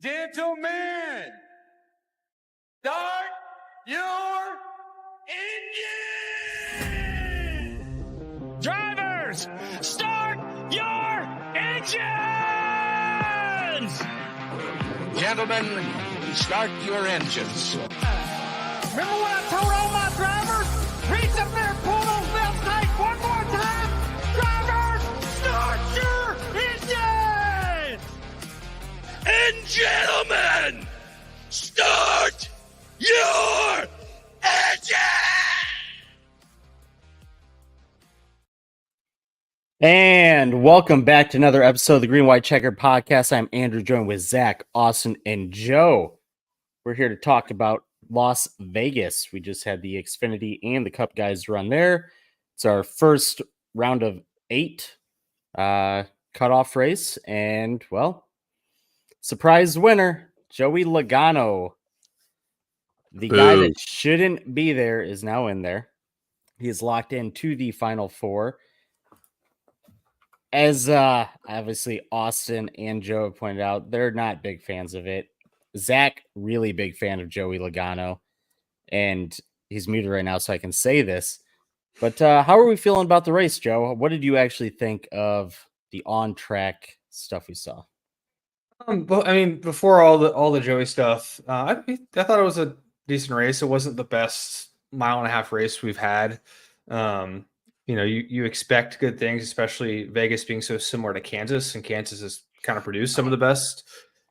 Gentlemen, start your engine! Drivers, start your engines! Gentlemen, start your engines. Remember what I told all my drivers? Reach up there and pull those belts tight one more time! Drivers, start your engines! And gentlemen, start your engine! And welcome back to another episode of the Green White Checkered podcast. I'm Andrew, joined with Zach, Austin, and Joe. We're here to talk about Las Vegas. We just had the Xfinity and the Cup guys run there. It's our first round of 8 cutoff race. And, well, surprise winner, Joey Logano. The guy that shouldn't be there is now in there. He is locked into the Final Four. As obviously Austin and Joe have pointed out, they're not big fans of it. Zach, really big fan of Joey Logano, and he's muted right now, so I can say this. But how are we feeling about the race, Joe? What did you actually think of the on-track stuff we saw? But I mean, before all the Joey stuff, I thought it was a decent race. It wasn't the best mile-and-a-half race we've had. You expect good things, especially Vegas being so similar to Kansas, and Kansas has kind of produced some of the best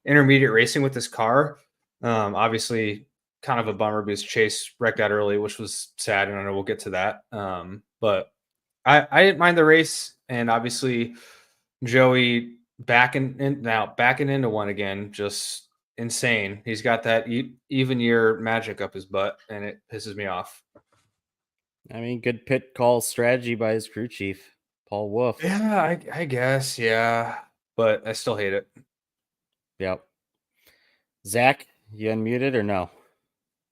intermediate racing with this car. Obviously, kind of a bummer because Chase wrecked out early, which was sad, and I know we'll get to that. But I didn't mind the race, and obviously Joey backing into one again, just insane. He's got that even year magic up his butt, and it pisses me off. I mean, good pit call strategy by his crew chief, Paul Wolf. Yeah, I guess, yeah. But I still hate it. Yep. Zach, you unmuted or no?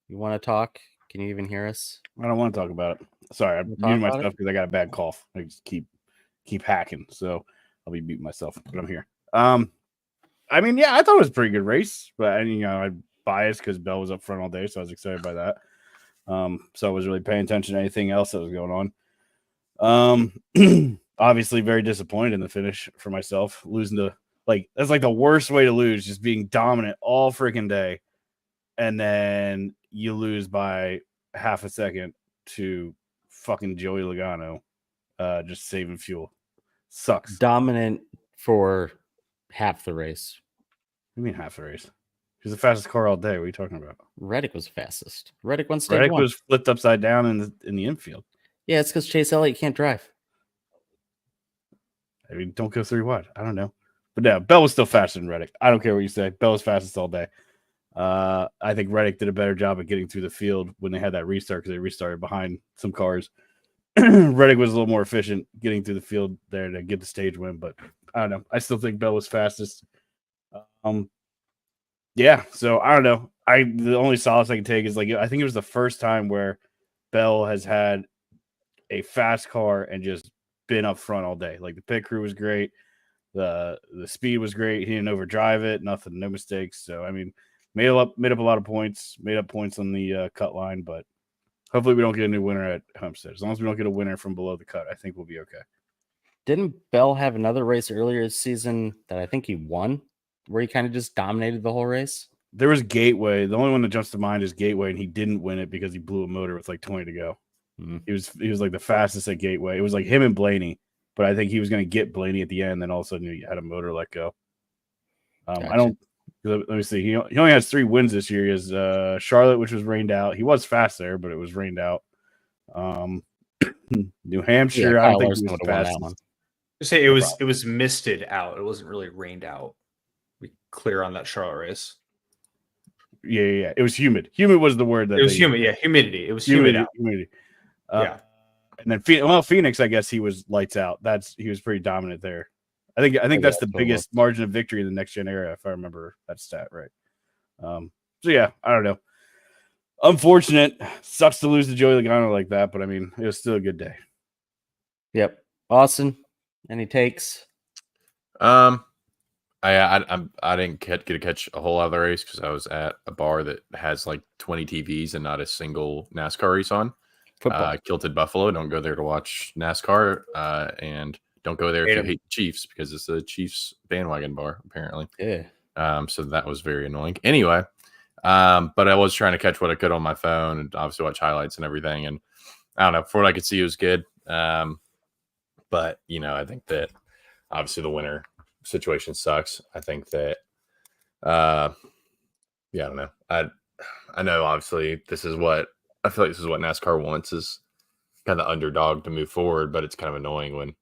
You want to talk? Can you even hear us? I don't want to talk about it. Sorry, I'm muting myself because I got a bad cough. I just keep hacking, so I'll be muting myself, but I'm here. I mean, yeah, I thought it was a pretty good race, but I'm biased because Bell was up front all day, so I was excited by that. So I was really paying attention to anything else that was going on. Obviously very disappointed in the finish for myself, losing to that's like the worst way to lose, just being dominant all freaking day. And then you lose by half a second to fucking Joey Logano, just saving fuel. Sucks. Dominant for half the race. What do you mean half the race? He was the fastest car all day. What are you talking about? Reddick was fastest. Reddick won stage Reddick 1. was flipped upside down in the infield. Yeah, it's because Chase Elliott can't drive. I mean, don't go 3 wide. I don't know. But yeah, Bell was still faster than Reddick. I don't care what you say. Bell was fastest all day. I think Reddick did a better job of getting through the field when they had that restart because they restarted behind some cars. Reddick was a little more efficient getting through the field there to get the stage win, but I don't know. I still think Bell was fastest. Yeah, so I don't know. The only solace I can take is I think it was the first time where Bell has had a fast car and just been up front all day. Like the pit crew was great. The speed was great. He didn't overdrive it. Nothing, no mistakes. So I mean, made up a lot of points. Made up points on the cut line, but hopefully we don't get a new winner at Homestead. As long as we don't get a winner from below the cut, I think we'll be okay. Didn't Bell have another race earlier this season that I think he won, where he kind of just dominated the whole race? There was Gateway. The only one that jumps to mind is Gateway, and he didn't win it because he blew a motor with 20 to go. Mm-hmm. He was like the fastest at Gateway. It was like him and Blaney, but I think he was going to get Blaney at the end. Then all of a sudden he had a motor let go. Gotcha. I don't. Let me see. He only has 3 wins this year. He has Charlotte, which was rained out. He was fast there, but it was rained out. New Hampshire, I don't think he was fast. Say it was misted out. It wasn't really rained out. Be clear on that Charlotte race. Yeah. It was humid. Humid was the word that it was humid. Yeah, humidity. It was humid out. Humidity. Yeah. And then Phoenix, I guess he was lights out. He was pretty dominant there. I think that's the biggest margin of victory in the next gen era, if I remember that stat right. So yeah, I don't know. Unfortunate. Sucks to lose to Joey Logano like that, but I mean, it was still a good day. Yep. Austin, any takes? I didn't get to catch a whole other race because I was at a bar that has like 20 TVs and not a single NASCAR race on. Football. Kilted Buffalo. Don't go there to watch NASCAR, and don't go there if you Hate 'em. hate the Chiefs because it's a Chiefs bandwagon bar apparently. Yeah. So that was very annoying. Anyway, but I was trying to catch what I could on my phone and obviously watch highlights and everything. And I don't know, for what I could see, it was good. But I think that obviously the winter situation sucks. I think that, I don't know. I know obviously I feel like this is what NASCAR wants, is kind of underdog to move forward, but it's kind of annoying when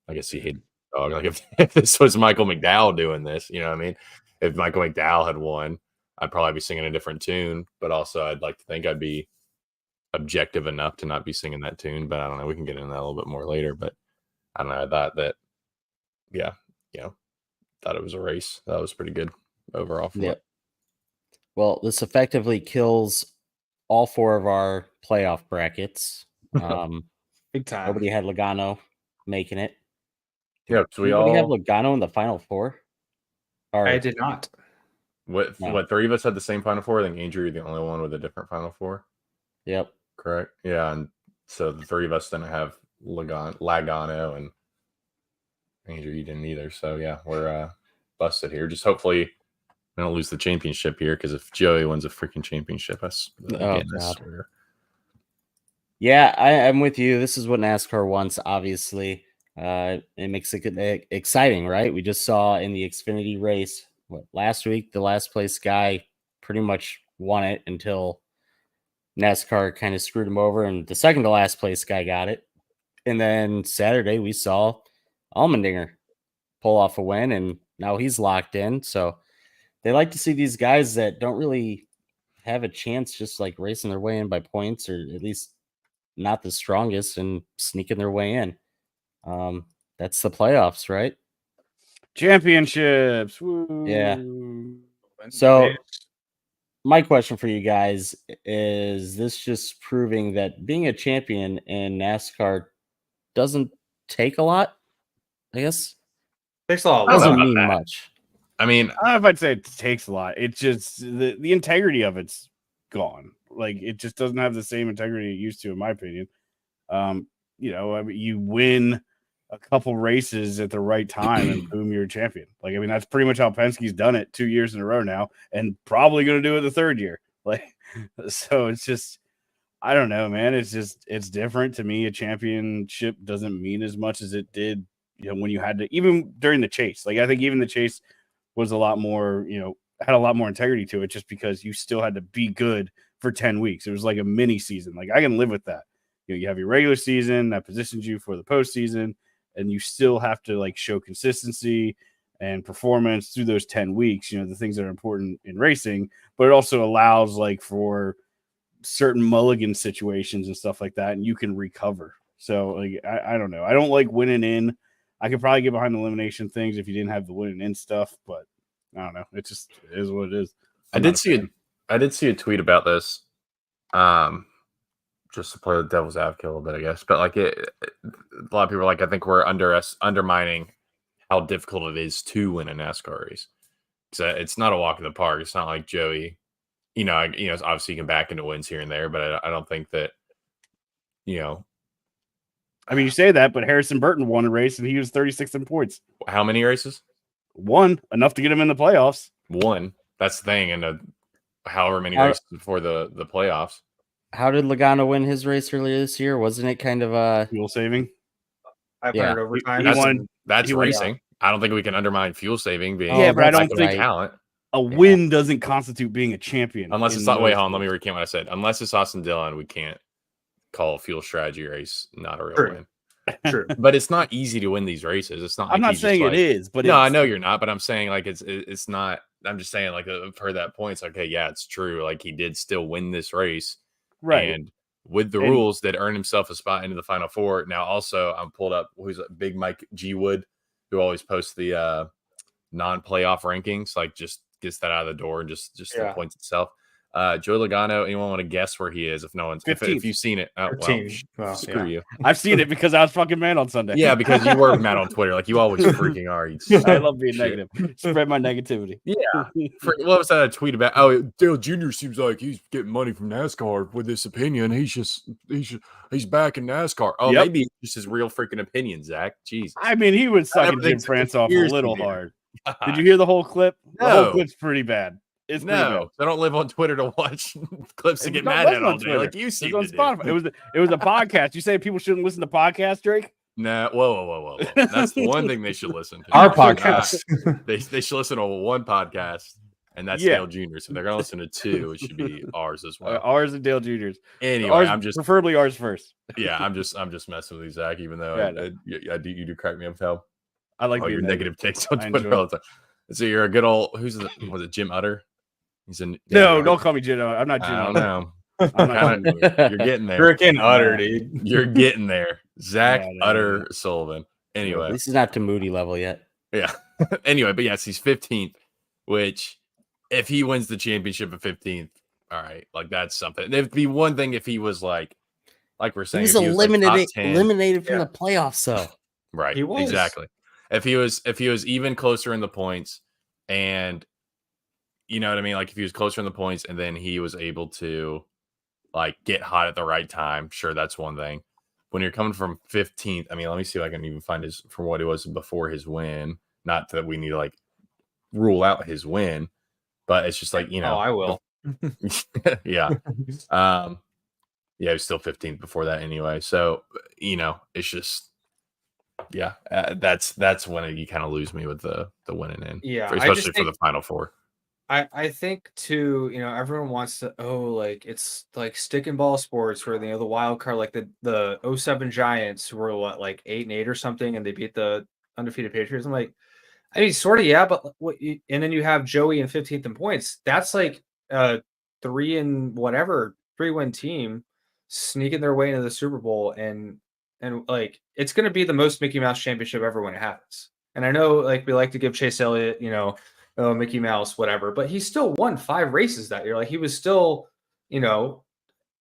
I guess he hated dog. Like if this was Michael McDowell doing this, you know what I mean? If Michael McDowell had won, I'd probably be singing a different tune, but also I'd like to think I'd be objective enough to not be singing that tune. But I don't know. We can get into that a little bit more later. But I don't know. I thought that, thought it was a race. That was pretty good overall. Yep. Well, this effectively kills all 4 of our playoff brackets. Big time. Nobody had Logano making it. Yeah, so we Nobody have all Logano in the final 4. Or I did not. what 3 of us had the same Final Four. I think Andrew, you're the only one with a different Final Four. Yep. Correct. Yeah, and so the 3 of us didn't have Logano, and Andrew, you didn't either. So yeah, we're busted here. Just hopefully we don't lose the championship here, because if Joey wins a freaking championship, I swear. Yeah, I'm with you. This is what NASCAR wants, obviously. It makes it exciting, right? We just saw in the Xfinity race last week, the last place guy pretty much won it until NASCAR kind of screwed him over, and the second to last place guy got it. And then Saturday we saw Allmendinger pull off a win, and now he's locked in. So they like to see these guys that don't really have a chance just like racing their way in by points, or at least not the strongest, and sneaking their way in. That's the playoffs, right? Championships. Woo. Yeah. So my question for you guys is this just proving that being a champion in NASCAR doesn't take a lot? I guess Takes a lot. doesn't mean much. I mean, I don't know if I'd say it takes a lot. It's just the integrity of it's gone. Like, it just doesn't have the same integrity it used to, in my opinion. You win a couple races at the right time and boom, you're a champion. Like, I mean, that's pretty much how Penske's done it 2 years in a row now, and probably going to do it the third year. Like, so it's just, I don't know, man. It's different to me. A championship doesn't mean as much as it did, when you had to, even during the chase. Like, I think even the chase was a lot more, had a lot more integrity to it, just because you still had to be good for 10 weeks. It was like a mini season. Like, I can live with that. You have your regular season that positions you for the postseason, and you still have to like show consistency and performance through those 10 weeks, the things that are important in racing, but it also allows like for certain mulligan situations and stuff like that, and you can recover. So like, I don't know. I don't like winning in. I could probably get behind the elimination things if you didn't have the winning in stuff, but I don't know. It is what it is. I did see a tweet about this. Just to play the devil's advocate a little bit, I guess. But like a lot of people are like, I think we're undermining how difficult it is to win a NASCAR race. So it's not a walk in the park. It's not like Joey, obviously you can back into wins here and there, but I don't think that, I mean, you say that, but Harrison Burton won a race and he was 36th in points. How many races? One, enough to get him in the playoffs. One. That's the thing. And however many races before the playoffs. How did Logano win his race earlier this year? Wasn't it kind of fuel saving? 500 overtime. That's racing. I don't think we can undermine fuel saving being. Yeah, but I don't think talent. A win doesn't constitute being a champion. Unless it's not. Wait, hold on. Let me recant what I said. Unless it's Austin Dillon, we can't call a fuel strategy race not a real win. True, but it's not easy to win these races. It's not. I'm not saying it is, but no, I know you're not. But I'm saying like it's not. I'm just saying like I've heard that point. It's like, okay, yeah, it's true. Like he did still win this race. Right. And with the rules that earned himself a spot into the Final Four. Now, also, I'm pulled up who's Big Mike G. Wood, who always posts the non-playoff rankings, like just gets that out of the door and just the points itself. Joey Logano, anyone want to guess where he is? If no one's, if you've seen it, well, 13. Well, screw yeah. you. I've seen it because I was fucking mad on Sunday. Yeah, because you were mad on Twitter, like you always freaking are. You I love being shit. negative. Spread my negativity. Yeah. What was that tweet about? Oh, Dale Jr. seems like he's getting money from NASCAR with this opinion. He's back in NASCAR. Oh, Yep. maybe it's just his real freaking opinion, Zach. Jesus. I mean, he was sucking Jim Everything's France off a conspiracy little theory. hard. Did you hear the whole clip? The No. whole clip's pretty bad. It's pretty bad. No, I don't live on Twitter to watch clips and get No, it mad wasn't at on all day, Twitter. like you It seem was to on do. Spotify. It was a podcast. You say people shouldn't listen to podcasts, Drake? No, whoa. That's the one thing they should listen to. Our They should podcast. not. They should listen to one podcast, and that's Yeah. Dale Jr. So if they're gonna listen to two, it should be ours as well. Ours and Dale Jr.'s. Anyway, Ours, I'm just preferably ours first. I'm just messing with you, Zach. Even though Yeah, you do crack me up, how I like your being negative takes on I Twitter enjoy all the time. So you're a good old was it Jim Utter? He's in No, don't call me Jim. I'm not Jim. I don't know. I'm not Kinda- you're getting there. Freaking utter, dude. You're getting there. Zach No. Utter Sullivan. Anyway. This is not to Moody level yet. Yeah. Anyway, but yes, he's 15th, which if he wins the championship at 15th, all right, like that's something. It'd be one thing if he was like we're saying, He was if he was, like, eliminated, top 10. eliminated from the playoffs, though. Right. He was. Exactly. If he was even closer in the points, and you know what I mean? Like if he was closer in the points and then he was able to like get hot at the right time, sure, that's one thing. When you're coming from 15th, I mean, let me see if I can even find his from what it was before his win. Not that we need to like rule out his win, but it's just like, you know, I will. yeah. Yeah, he was still 15th before that anyway. So, you know, it's just that's when you kind of lose me with the winning in. Yeah, Especially for the Final Four. I think too, everyone wants to like it's like stick and ball sports where the wild card, like the 07 Giants were what, like 8-8 or something, and they beat the undefeated Patriots. I'm like, I mean, sort of, yeah, but and then you have Joey in 15th in points. That's like 3-win team sneaking their way into the Super Bowl, and like it's gonna be the most Mickey Mouse championship ever when it happens. And I know like we like to give Chase Elliott, oh, Mickey Mouse, whatever, but he still won 5 races that year. Like he was still,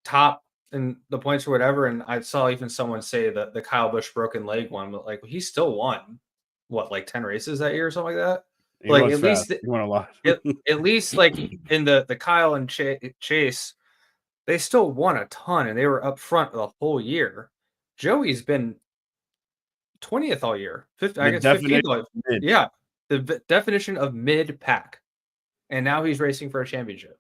top in the points or whatever. And I saw even someone say that the Kyle Busch broken leg one, but like he still won what, like 10 races that year or something like that. He like was at fast. least He won a lot. at least like in the Kyle and Chase, they still won a ton and they were up front the whole year. Joey's been 20th all year. 15th all year. Mid. Yeah. The definition of mid pack, and now he's racing for a championship.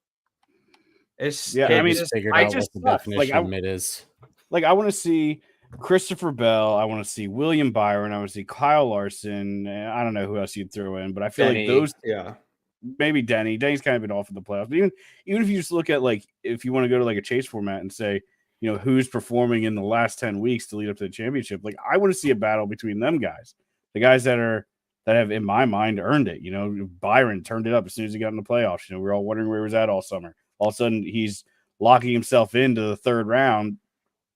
It's Yeah, I mean, figured I out just what the definition like, of mid is. Like I want to see Christopher Bell. I want to see William Byron. I want to see Kyle Larson. And I don't know who else you'd throw in, but I feel Denny, like those. yeah. Maybe Denny. Denny's kind of been off in the playoffs. But even if you just look at like if you want to go to like a chase format and say, who's performing in the last 10 weeks to lead up to the championship, like I want to see a battle between them guys, the guys that have, in my mind, earned it. Byron turned it up as soon as he got in the playoffs. We were all wondering where he was at all summer. All of a sudden, he's locking himself into the third round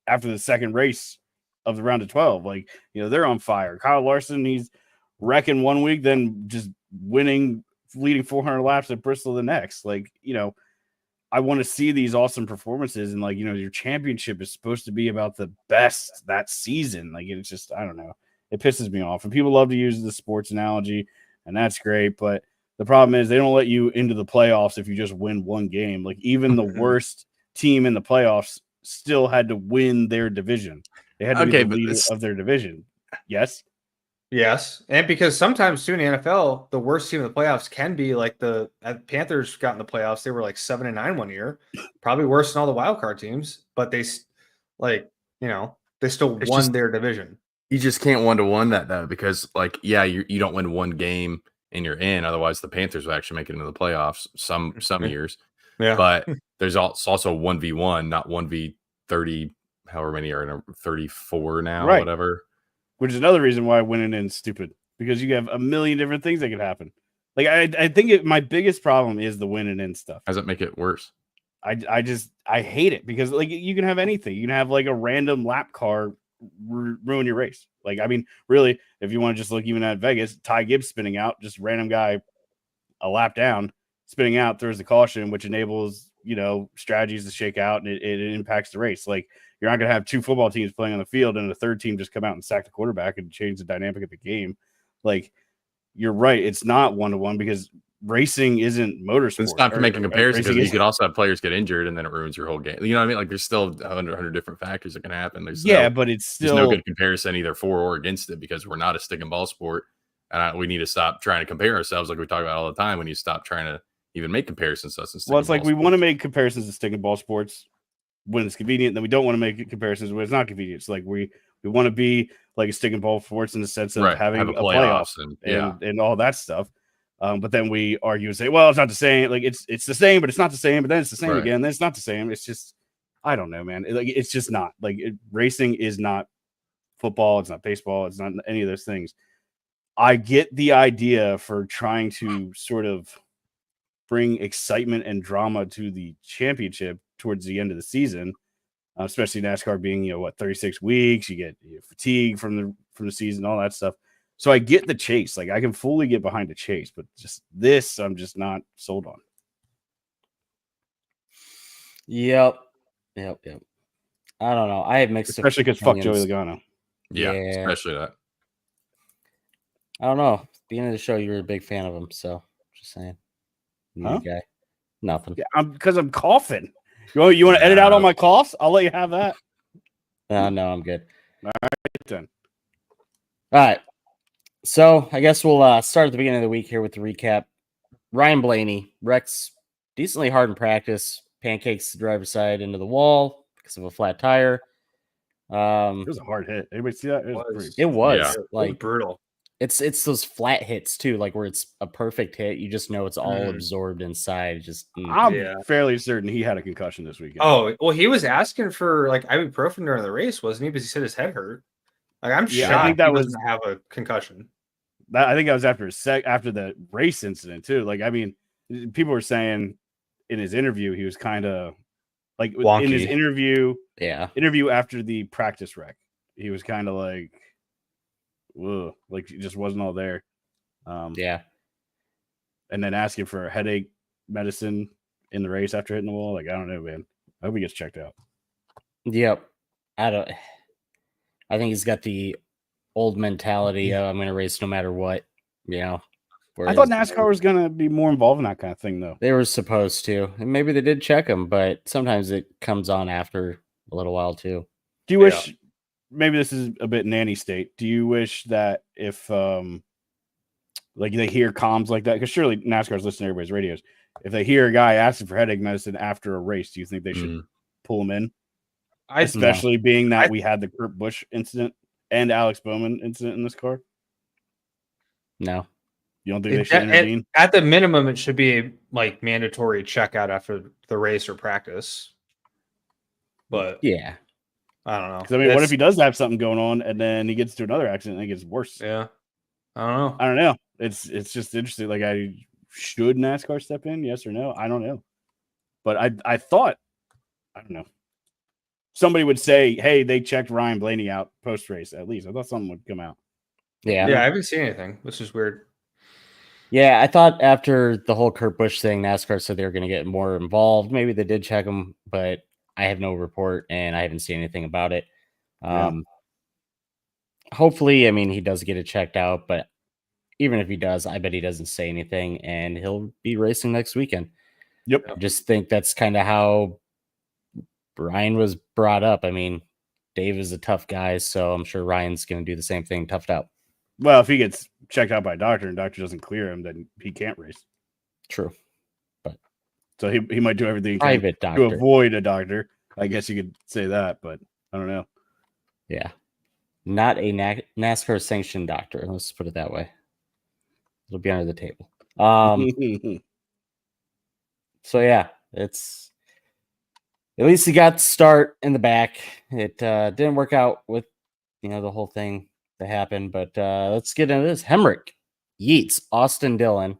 after the second race of the round of 12. Like, they're on fire. Kyle Larson, he's wrecking one week, then just leading 400 laps at Bristol the next. Like, I want to see these awesome performances. And, like, your championship is supposed to be about the best that season. Like, it's just, I don't know. It pisses me off. And people love to use the sports analogy, and that's great. But the problem is they don't let you into the playoffs if you just win one game. Like even the worst team in the playoffs still had to win their division. They had to be the leader of their division. Yes? Yes. And because sometimes too in the NFL, the worst team in the playoffs can be like the Panthers got in the playoffs. They were like 7-9 one year, probably worse than all the wild card teams, but they still won their division. You just can't 1-to-1 that though, because like, yeah, you don't win one game and you're in. Otherwise, the Panthers will actually make it into the playoffs some years. Yeah, but there's also 1v1, not 1v30. However many are in 34 now, right. Whatever. Which is another reason why winning in is stupid, because you have a million different things that could happen. Like I think my biggest problem is the winning in stuff. How does it make it worse? I hate it because like you can have anything. You can have like a random lap car ruin your race. Like, I mean, really, if you want to just look even at Vegas, Ty Gibbs spinning out, just random guy a lap down, spinning out, throws the caution, which enables strategies to shake out, and it impacts the race. Like, you're not going to have two football teams playing on the field and the third team just come out and sack the quarterback and change the dynamic of the game. Like, you're right. It's not 1-to-1 because racing isn't motorsport. It's not making comparisons because you isn't. could also have players get injured and then it ruins your whole game. You know what I mean? Like, there's still 100 different factors that can happen. But it's still no good comparison either for or against it because we're not a stick and ball sport. And we need to stop trying to compare ourselves like we talk about all the time. We need to stop trying to even make comparisons to us. It's like we want to make comparisons to stick and ball sports when it's convenient, then we don't want to make comparisons when it's not convenient. It's like we want to be like a stick and ball sports in the sense of having a playoffs and all that stuff. But then we argue and say, well, it's not the same. Like it's the same, but it's not the same. But then it's the same again. Then it's not the same. It's just, I don't know, man. It's just not like racing is not football. It's not baseball. It's not any of those things. I get the idea for trying to sort of bring excitement and drama to the championship towards the end of the season, especially NASCAR being 36 weeks. You get fatigue from the season, all that stuff. So I get the chase. Like, I can fully get behind the chase, but just this, I'm just not sold on. Yep. I don't know. I have mixed, especially because fuck Joey Logano. Yeah, especially that. I don't know. At the end of the show, you were a big fan of him, so just saying. Guy. Nothing. Yeah, because I'm coughing. You want to edit out all my coughs? I'll let you have that. No, I'm good. All right, then. All right. So I guess we'll start at the beginning of the week here with the recap. Ryan Blaney wrecks decently hard in practice, pancakes the driver's side into the wall because of a flat tire. It was a hard hit. Anybody see that? It was like brutal. It's those flat hits too, like where it's a perfect hit. You just know it's all absorbed inside. I'm fairly certain he had a concussion this weekend. Oh, well, he was asking for like ibuprofen during the race, wasn't he? Because he said his head hurt. Like, I'm shocked I think that he doesn't have a concussion. I think that was after the race incident too. Like, I mean, people were saying in his interview he was kind of like wonky. In his interview after the practice wreck, he was kind of like, whoa, like it just wasn't all there. And then asking for a headache medicine in the race after hitting the wall. Like, I don't know, man. I hope he gets checked out. Yep. I think he's got the old mentality of I'm going to race no matter what, I thought NASCAR was going to be more involved in that kind of thing, though. They were supposed to. And maybe they did check him, but sometimes it comes on after a little while, too. Do you wish... Maybe this is a bit nanny state. Do you wish that if like they hear comms like that, because surely NASCAR's listening to everybody's radios, if they hear a guy asking for headache medicine after a race, do you think they should pull him in? Especially being that we had the Kurt Busch incident and Alex Bowman incident in this car? No. You don't think they should intervene? At the minimum, it should be like mandatory checkout after the race or practice. But yeah. I don't know. Because I mean, what if he does have something going on and then he gets to another accident and it gets worse? Yeah, I don't know. It's just interesting. Like, should NASCAR step in? Yes or no? I don't know. But I thought, I don't know. Somebody would say, "Hey, they checked Ryan Blaney out post race." At least I thought something would come out. Yeah, I haven't seen anything, which is weird. Yeah, I thought after the whole Kurt Busch thing, NASCAR said they were going to get more involved. Maybe they did check him, but I have no report and I haven't seen anything about it. Hopefully, I mean, he does get it checked out, but even if he does, I bet he doesn't say anything and he'll be racing next weekend. Yep. I just think that's kind of how Ryan was brought up. I mean, Dave is a tough guy, so I'm sure Ryan's going to do the same thing, toughed out. Well, if he gets checked out by a doctor and doctor doesn't clear him, then he can't race. True. So he might do everything private doctor to avoid a doctor. I guess you could say that, but I don't know. Yeah. Not a NASCAR sanctioned doctor. Let's put it that way. It'll be under the table. So yeah, it's at least he got the start in the back. It didn't work out with the whole thing that happened, but let's get into this. Hemrick yeets Austin Dillon.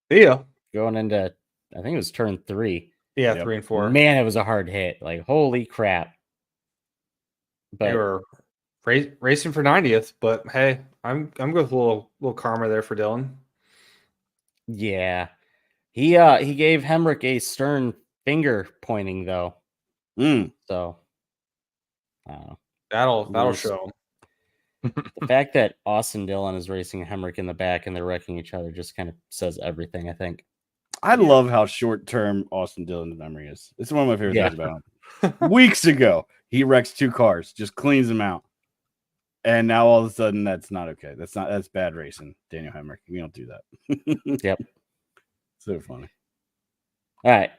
Yeah. Going into I think it was turn 3. Yeah, 3 and 4. Man, it was a hard hit. Like, holy crap. But they were racing for 90th, but hey, I'm good with a little karma there for Dillon. Yeah. He gave Hemrick a stern finger pointing though. Mm. So I don't know. That'll Lose. show. The fact that Austin Dillon is racing Hemrick in the back and they're wrecking each other just kind of says everything, I think. I love how short-term Austin Dillon's memory is. It's one of my favorite Yeah. things about him. Weeks ago, he wrecks 2 cars, just cleans them out. And now all of a sudden, that's not okay. That's bad racing, Daniel Hemrick. We don't do that. Yep. So funny. All right.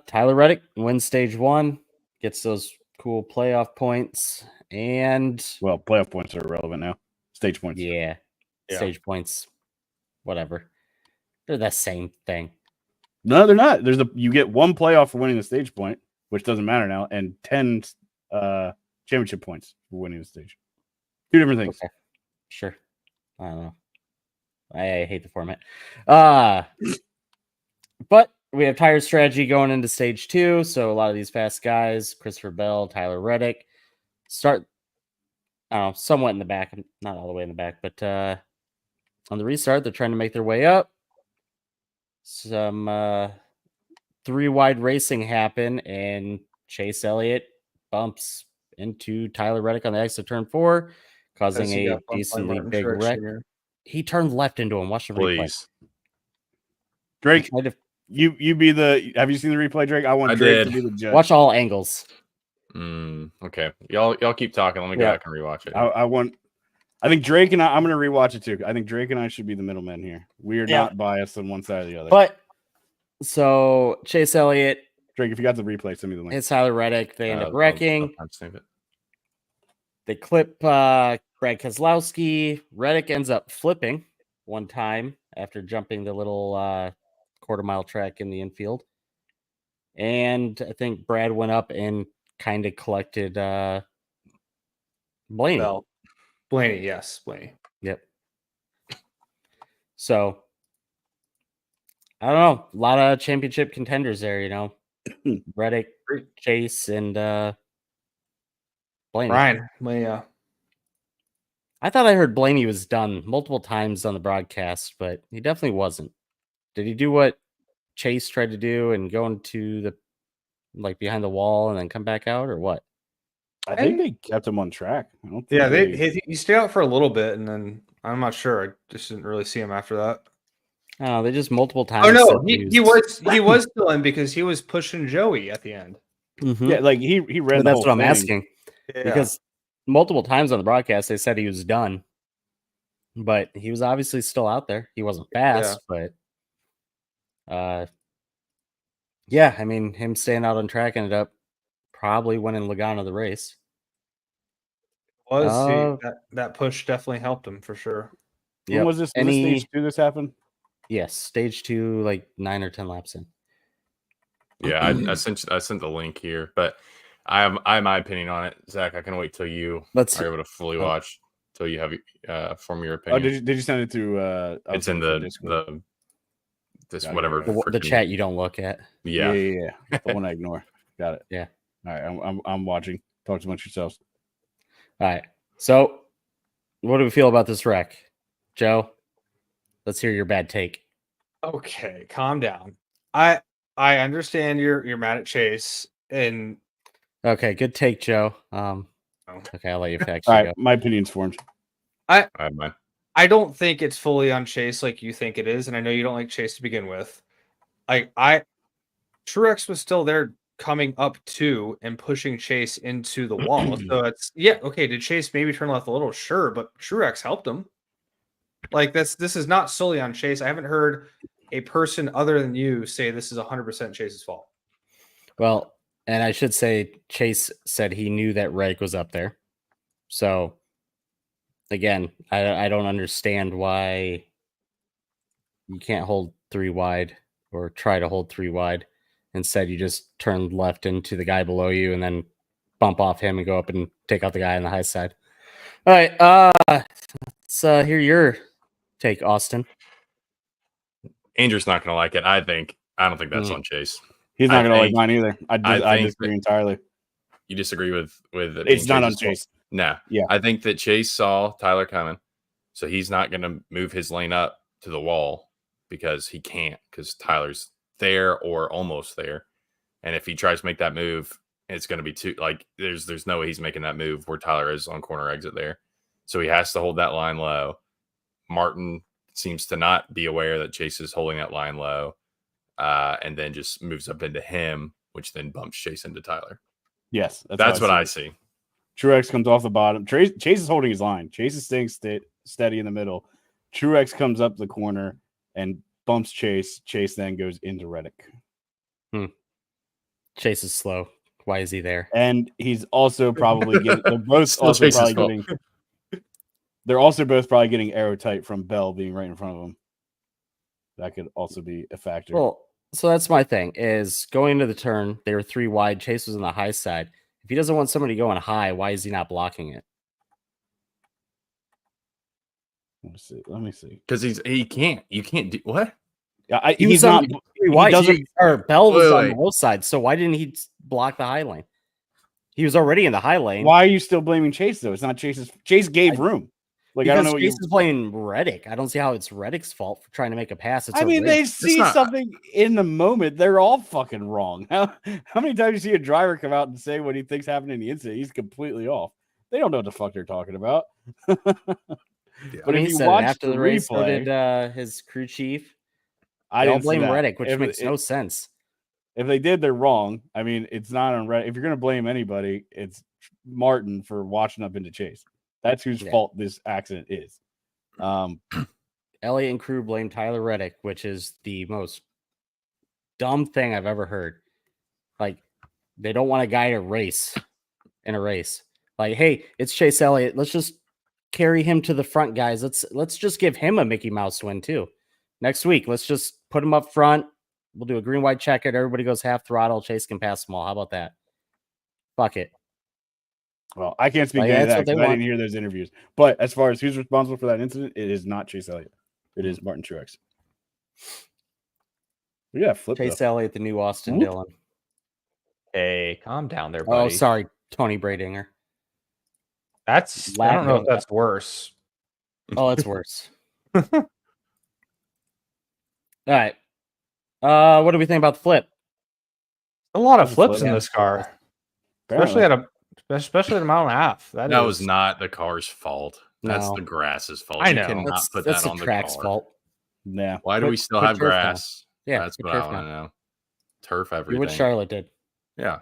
Tyler Reddick wins stage 1, gets those cool playoff points, and Well, playoff points are irrelevant now. Stage points. yeah. Stage points, whatever. They're the same thing. No, they're not. You get 1 playoff for winning the stage point, which doesn't matter now, and 10 championship points for winning the stage. 2 different things. Okay. Sure. I don't know. I hate the format. But we have tire strategy going into stage 2. So a lot of these fast guys, Christopher Bell, Tyler Reddick, start, I don't know, somewhat in the back. Not all the way in the back, but on the restart, they're trying to make their way up. Some 3-wide racing happen, and Chase Elliott bumps into Tyler Reddick on the exit turn 4, causing a decently big wreck. He turned left into him. Watch the replay. Please. Drake, you be the. Have you seen the replay, Drake? I want Drake to be the judge. Watch all angles. Okay, y'all keep talking. Let me go back and rewatch it. I think Drake and I'm going to rewatch it too. I think Drake and I should be the middlemen here. We are not biased on one side or the other. But so Chase Elliott, Drake, if you got the replay, send me the link. It's Tyler Reddick. They end up wrecking. I'll save it. They clip Greg Keselowski. Reddick ends up flipping one time after jumping the little quarter-mile track in the infield. And I think Brad went up and kind of collected Blaney. Blaney, yes, Blaney. Yep. So, I don't know. A lot of championship contenders there, you know. Reddick, Chase, and Blaney. Ryan, yeah. I thought I heard Blaney was done multiple times on the broadcast, but he definitely wasn't. Did he do what Chase tried to do and go into the behind the wall and then come back out, or what? I think they kept him on track. I don't think Yeah, he stayed out for a little bit, and then I'm not sure. I just didn't really see him after that. Oh, they just multiple times. Oh no, he was still in because he was pushing Joey at the end. Mm-hmm. Yeah, like he ran. That's what I'm asking. Yeah. Because multiple times on the broadcast they said he was done, but he was obviously still out there. He wasn't fast, but yeah, I mean, him staying out on track ended up probably winning Logano the race. That push definitely helped him for sure. When was this? Stage 2 this happened? Yes, stage 2, like 9 or 10 laps in. Yeah, I sent the link here, but I have my opinion on it, Zach. I can wait till you are able to fully watch, till you have form your opinion. Oh, did you send it to? It's in the whatever the chat you don't look at. Yeah. The one I ignore. Got it. Yeah. All right, I'm watching. Talk amongst yourselves. All right. So, what do we feel about this wreck, Joe? Let's hear your bad take. Okay, calm down. I understand you're mad at Chase, and okay, good take, Joe. Okay, I'll let you fact All check. right, my opinion's formed. I don't think it's fully on Chase like you think it is, and I know you don't like Chase to begin with. Truex was still there coming up to and pushing Chase into the wall. So it's okay. Did Chase maybe turn left a little? Sure, but Truex helped him. This is not solely on Chase. I haven't heard a person other than you say this is 100% Chase's fault. Well, and I should say Chase said he knew that Reddick was up there. So again, I don't understand why you can't hold 3 wide or try to hold 3 wide. Instead, you just turn left into the guy below you and then bump off him and go up and take out the guy on the high side. All right, let's hear your take, Austin. Andrew's not going to like it. I don't think that's on Chase. He's not going to like mine either. I disagree entirely. You disagree with it? It's not on Chase. No. Yeah. I think that Chase saw Tyler coming, so he's not going to move his lane up to the wall because he can't, because Tyler's there or almost there. And if he tries to make that move, it's going to be too like there's no way he's making that move where Tyler is on corner exit there. So he has to hold that line low. Martin seems to not be aware that Chase is holding that line low, and then just moves up into him, which then bumps Chase into Tyler. Yes, that's what I see. Truex comes off the bottom. Chase is holding his line. Chase is staying steady in the middle. Truex comes up the corner and bumps Chase. Chase then goes into Reddick. Chase is slow. Why is he there? And he's also probably getting. They're both Still also Chase's probably fault. getting. They're also both probably getting aero tight from Bell being right in front of them. That could also be a factor. Well, so that's my thing. Is going into the turn, they were 3 wide. Chase was on the high side. If he doesn't want somebody going high, why is he not blocking it? Let me see. Because he can't. You can't do what? Yeah, He he's was on not. the 3 wide. doesn't- Or Bell was on Wait. the low side. So why didn't he block the high lane? He was already in the high lane. Why are you still blaming Chase though? It's not Chase's. Chase gave room. Like Because I don't know what Chase is playing Reddick. I don't see how it's Reddick's fault for trying to make a pass. It's I a mean, race. they see something in the moment. They're all fucking wrong. How many times you see a driver come out and say what he thinks happened in the incident? He's completely off. They don't know what the fuck they're talking about. But he if you said it watch after the the race, so replay, did his crew chief. I They all didn't see blame that. Reddick, which If makes no sense. If they did, they're wrong. I mean, it's not on Reddick. If you're going to blame anybody, it's Martin for watching up into Chase. That's whose fault this accident is. Elliott and crew blame Tyler Reddick, which is the most dumb thing I've ever heard. Like, they don't want a guy to race in a race. Like, hey, it's Chase Elliott. Let's just carry him to the front, guys. Let's just give him a Mickey Mouse win too. Next week, let's just put him up front. We'll do a green white checkered. Everybody goes half throttle. Chase can pass them all. How about that? Fuck it. Well, I can't speak Like, to any of that's that what they 'cause I want. didn't hear those interviews. But as far as who's responsible for that incident, it is not Chase Elliott. It is Martin Truex. Yeah, flip Chase Elliott, the new Austin Whoop. Dillon. Hey, calm down there, buddy. Oh, sorry, Tony Bradinger. That's I don't know if that's worse. Oh, it's worse. All right. What do we think about the flip? A lot of That's a flips flip. in this car, Apparently. especially at a mile and a half. That was not the car's fault. That's No. the grass's fault. I You know. cannot put That's that the on the track's car. fault. Yeah. Why do we still put have turf down. grass? Yeah, That's put what I turf want to down. know. Turf Do everything. what Charlotte did. Yeah.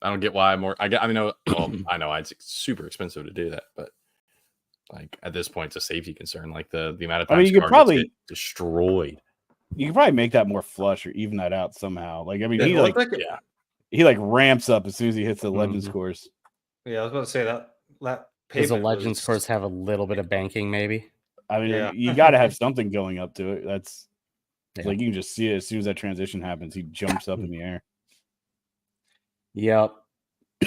I don't get why more. I know. Well, I know it's super expensive to do that, but like at this point, it's a safety concern. Like the amount of I times mean, you could cars probably- get destroyed. You can probably make that more flush or even that out somehow. Like, I mean, It he looked like like it- Yeah. he like ramps up as soon as he hits the Legends Mhm. course. Yeah, I was about to say that Does the pavement Legends was- course have a little bit of banking, maybe? I mean, Yeah. you got to have something going up to it. That's Yeah. like you can just see it as soon as that transition happens. He jumps up in the air. Yep.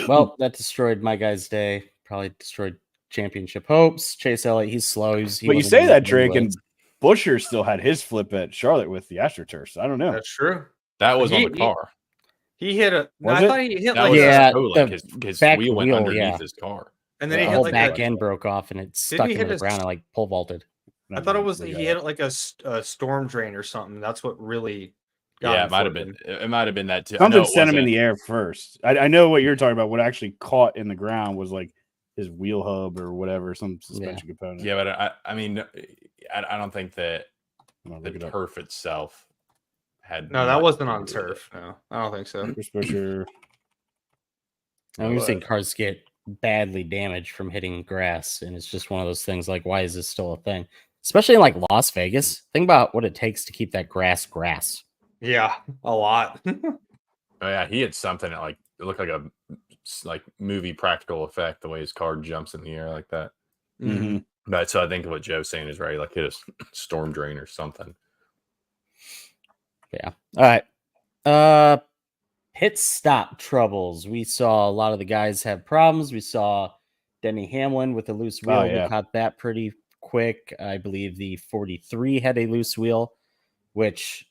Well, that destroyed my guy's day. Probably destroyed championship hopes. Chase Elliott, he's slow. He But you wasn't say winning that, the Drake, and race. Busher still had his flip at Charlotte with the AstroTurf. So I don't know. That's true. That was on He- the car. He hit a. No, Was I it? thought he hit That like was Yeah, his toe leg. the His back wheel went wheel, underneath yeah. his car. and then Yeah, he The hit whole like back a. end broke off and it he stuck hit into the a ground and like pole vaulted. I thought it was he hit it like a storm drain or something. That's what really. got Yeah, him it might have been. flipping. It might have been that too. I know Something it sent him in wasn't- the air first. I know what you're talking about. What actually caught in the ground was like his wheel hub or whatever, some suspension component. Yeah, but I mean, I don't think that I'm gonna the look it up. turf itself had. No, that much wasn't to on do with it. turf. No, I don't think so. Chris Busher. And we've seen cars get badly damaged from hitting grass, and it's just one of those things. Like, why is this still a thing? Especially in like Las Vegas. Think about what it takes to keep that grass. Yeah, a lot. Oh yeah, he had something that like it looked like a movie practical effect the way his car jumps in the air like that. Mm-hmm. But so I think what Joe's saying is right. Like hit a storm drain or something. Yeah. All right. Pit stop troubles. We saw a lot of the guys have problems. We saw Denny Hamlin with a loose wheel. yeah. We caught that pretty quick. I believe the 43 had a loose wheel, which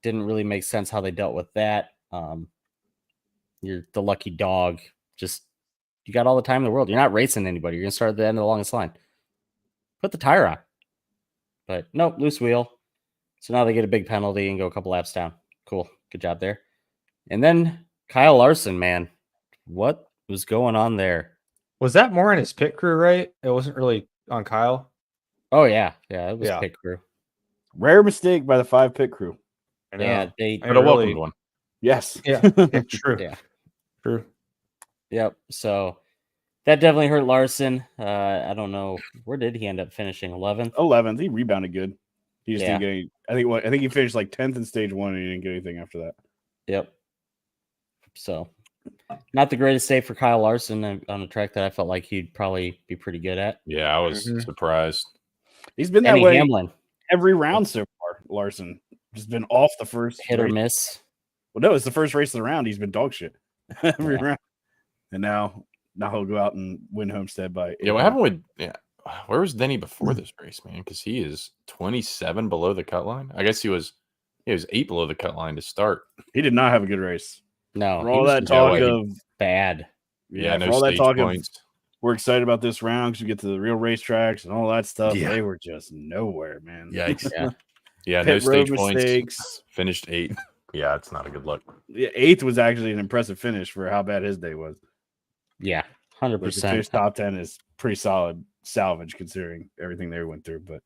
didn't really make sense how they dealt with that. You're the lucky dog. Just you got all the time in the world. You're not racing anybody. You're gonna start at the end of the longest line. Put the tire on. But nope, loose wheel. So now they get a big penalty and go a couple laps down. Cool. Good job there. And then Kyle Larson, man, what was going on there? Was that more in his pit crew, right? It wasn't really on Kyle. Oh yeah, it was Yeah. pit crew. Rare mistake by the 5 pit crew. I know. Yeah, they But a welcomed one. Yes. Yeah, it's true. yeah. True. Yep. So that definitely hurt Larson. I don't know, where did he end up finishing? 11th. 11th. He rebounded good. He just Yeah. didn't get any. I think he finished like 10th in stage 1 and he didn't get anything after that. Yep. So not the greatest day for Kyle Larson on a track that I felt like he'd probably be pretty good at. Yeah, I was surprised. He's been that Denny way Hamlin, every round so far. Larson just been off the first hit or race. miss. Well, no, it's the first race of the round. He's been dog shit every Yeah. round, and now he'll go out and win Homestead by. Yeah, what happened with where was Denny before this race, man? Because he is 27 below the cut line. I guess he was 8 below the cut line to start. He did not have a good race. No, For he all was that talk really of bad. Yeah, no for all that stage talk points. of we're excited about this round because we get to the real racetracks and all that stuff. Yeah. They were just nowhere, man. Yikes. Yeah. Yeah, no Pit road stage points. mistakes. Finished 8. Yeah, it's not a good look. Yeah, 8th was actually an impressive finish for how bad his day was. Yeah, Like to 100%. finish top 10 is pretty solid salvage considering everything they went through. But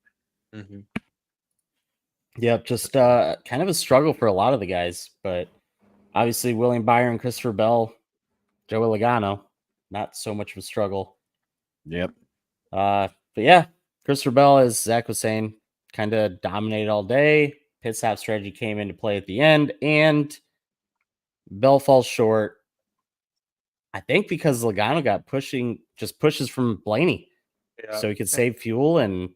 Yep, just kind of a struggle for a lot of the guys, but obviously William Byron, Christopher Bell, Joey Logano, not so much of a struggle. yep, But yeah, Christopher Bell, as Zach was saying, kind of dominated all day. Pit stop strategy came into play at the end, and Bell falls short. I think because Logano got pushes from Blaney, so he could save fuel. And